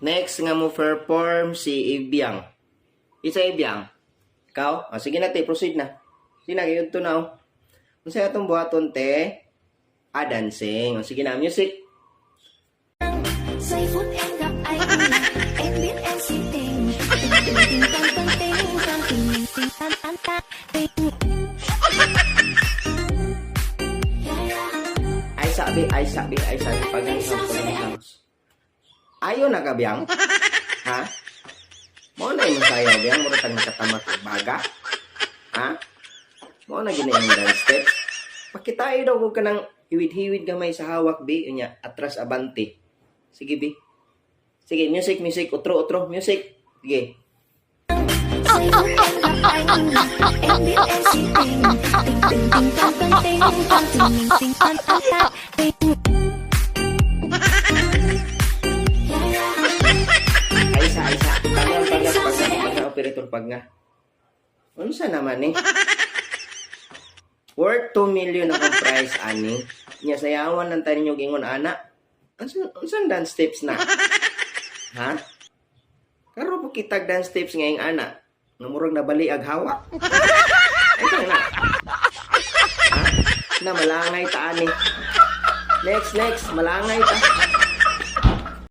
Next nga mo perform si Ibiang. Isa Ibiang. Ikaw? O, sige na te, proceed na. Sige na, kayo ito na. Kung sa'yo itong buhaton te, dancing. O, sige na, music. Giây phút em gặp anh, em biết em si tình, tình tan tan tình, tan tình tan tan tan tình. Ay sabi. Pag-sounds. Ayaw na ka, Biang? Ha? Mo na yung sayo, Biang? Mura tang nakatamat ang baga? Ha? Mo na gina yung dance steps? Pakitain daw kung ka ng hiwid-hiwid gamay sa hawak, Bi. Yun niya, atras abante. Sige, Bi. Sige, music. Utro, music. Sige. Giây phút em gặp anh, em biết em si tình, tình tan tan tình, tan tình tan tan tan tình. Isa. Pag-operator pag nga. Ano sa naman eh? Worth 2 million akong price, ani. Nya sayawan lang tayo ninyo gingon, ana. Ansan dance steps na? Ha? Karo po kitag dance steps ngayong ana. Namurag na bali ag hawak. Ito na. Ha? Na malangay ta ani. Next, malangay ta.